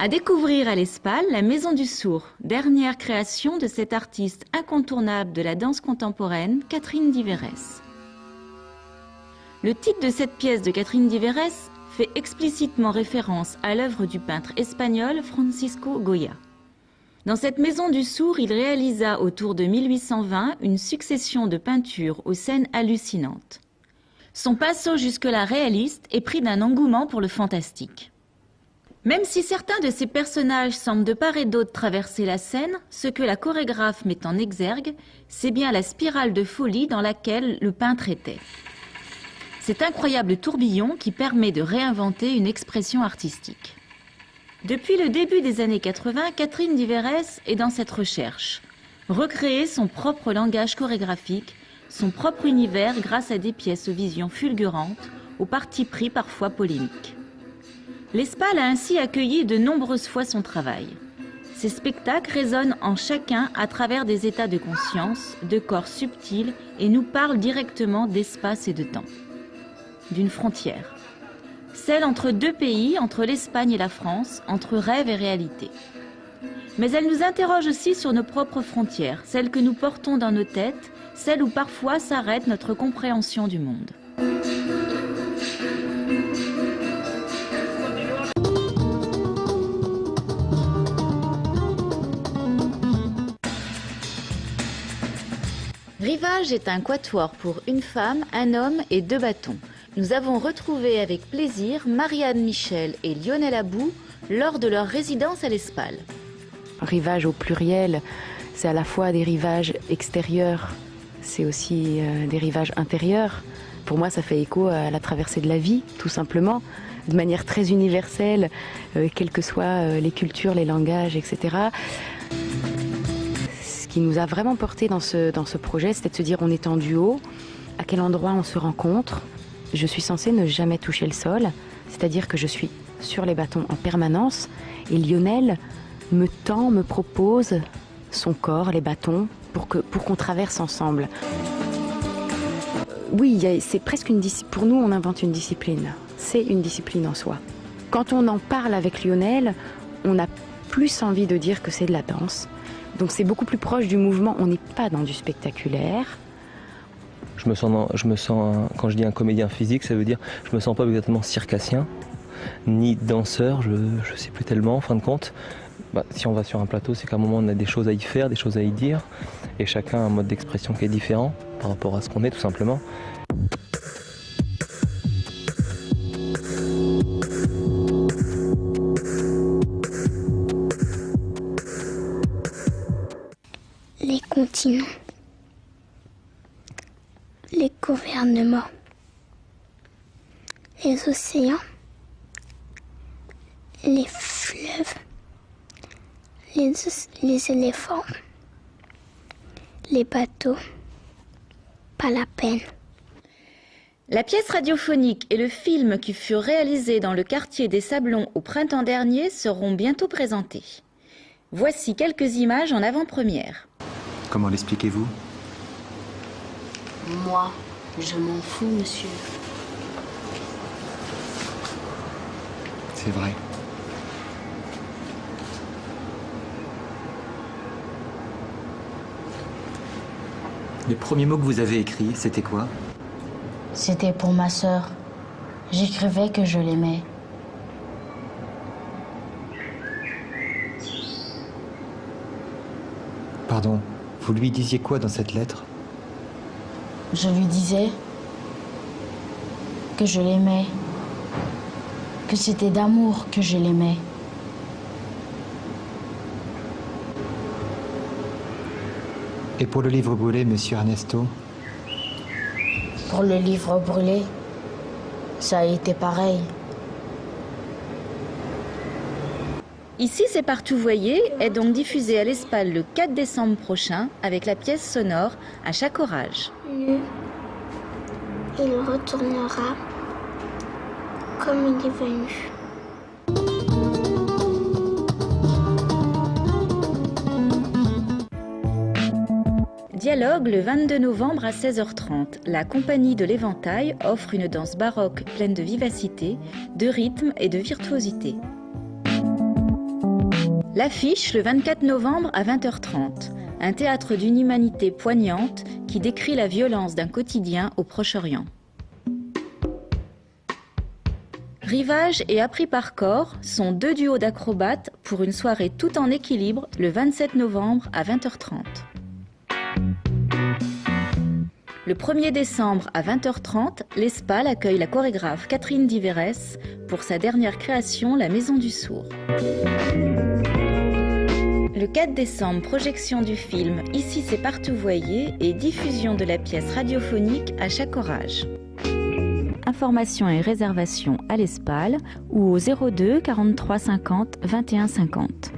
À découvrir à l'Espal, la Maison du Sourd, dernière création de cette artiste incontournable de la danse contemporaine, Catherine d'Iverès. Le titre de cette pièce de Catherine d'Iverès fait explicitement référence à l'œuvre du peintre espagnol Francisco Goya. Dans cette Maison du Sourd, il réalisa autour de 1820 une succession de peintures aux scènes hallucinantes. Son passo jusque-là réaliste est pris d'un engouement pour le fantastique. Même si certains de ces personnages semblent de part et d'autre traverser la scène, ce que la chorégraphe met en exergue, c'est bien la spirale de folie dans laquelle le peintre était. Cet incroyable tourbillon qui permet de réinventer une expression artistique. Depuis le début des années 80, Catherine d'Iverès est dans cette recherche. Recréer son propre langage chorégraphique, son propre univers grâce à des pièces aux visions fulgurantes, aux partis pris parfois polémiques. L'Espal a ainsi accueilli de nombreuses fois son travail. Ces spectacles résonnent en chacun à travers des états de conscience, de corps subtils et nous parlent directement d'espace et de temps. D'une frontière. Celle entre deux pays, entre l'Espagne et la France, entre rêve et réalité. Mais elle nous interroge aussi sur nos propres frontières, celles que nous portons dans nos têtes, celles où parfois s'arrête notre compréhension du monde. Rivage est un quatuor pour une femme, un homme et 2 bâtons. Nous avons retrouvé avec plaisir Marianne Michel et Lionel Abou lors de leur résidence à l'Espal. Rivage au pluriel, c'est à la fois des rivages extérieurs, c'est aussi des rivages intérieurs. Pour moi, ça fait écho à la traversée de la vie, tout simplement, de manière très universelle, quelles que soient les cultures, les langages, etc. Ce qui nous a vraiment porté dans ce projet, c'était de se dire on est en duo, à quel endroit on se rencontre. Je suis censée ne jamais toucher le sol, c'est-à-dire que je suis sur les bâtons en permanence et Lionel me tend, me propose son corps, les bâtons, pour qu'on traverse ensemble. Oui, c'est presque une discipline. Pour nous, on invente une discipline. C'est une discipline en soi. Quand on en parle avec Lionel, on a plus envie de dire que c'est de la danse. Donc c'est beaucoup plus proche du mouvement, on n'est pas dans du spectaculaire. Je me sens, quand je dis un comédien physique, ça veut dire je me sens pas exactement circassien, ni danseur, je sais plus tellement en fin de compte. Si on va sur un plateau, c'est qu'à un moment on a des choses à y faire, des choses à y dire, et chacun a un mode d'expression qui est différent par rapport à ce qu'on est tout simplement. Les continents, les gouvernements, les océans, les fleuves, les éléphants, les bateaux, pas la peine. La pièce radiophonique et le film qui furent réalisés dans le quartier des Sablons au printemps dernier seront bientôt présentés. Voici quelques images en avant-première. Comment l'expliquez-vous? Moi, je m'en fous, monsieur. C'est vrai. Les premiers mots que vous avez écrits, c'était quoi? C'était pour ma sœur. J'écrivais que je l'aimais. Pardon, vous lui disiez quoi dans cette lettre? Je lui disais que je l'aimais, que c'était d'amour que je l'aimais. Et pour le livre brûlé, monsieur Ernesto? Pour le livre brûlé, ça a été pareil. Ici, c'est partout voyez est donc diffusé à l'Espal le 4 décembre prochain avec la pièce sonore À chaque orage. Il retournera comme il est venu. Dialogue le 22 novembre à 16h30. La compagnie de l'Éventail offre une danse baroque pleine de vivacité, de rythme et de virtuosité. L'affiche le 24 novembre à 20h30. Un théâtre d'une humanité poignante qui décrit la violence d'un quotidien au Proche-Orient. Rivage et Appris par corps sont 2 duos d'acrobates pour une soirée tout en équilibre le 27 novembre à 20h30. Le 1er décembre à 20h30, l'ESPAL accueille la chorégraphe Catherine Diverès pour sa dernière création La Maison du Sourd. Le 4 décembre, projection du film Ici c'est partout voyez et diffusion de la pièce radiophonique À chaque orage. Informations et réservations à l'ESPAL ou au 02 43 50 21 50.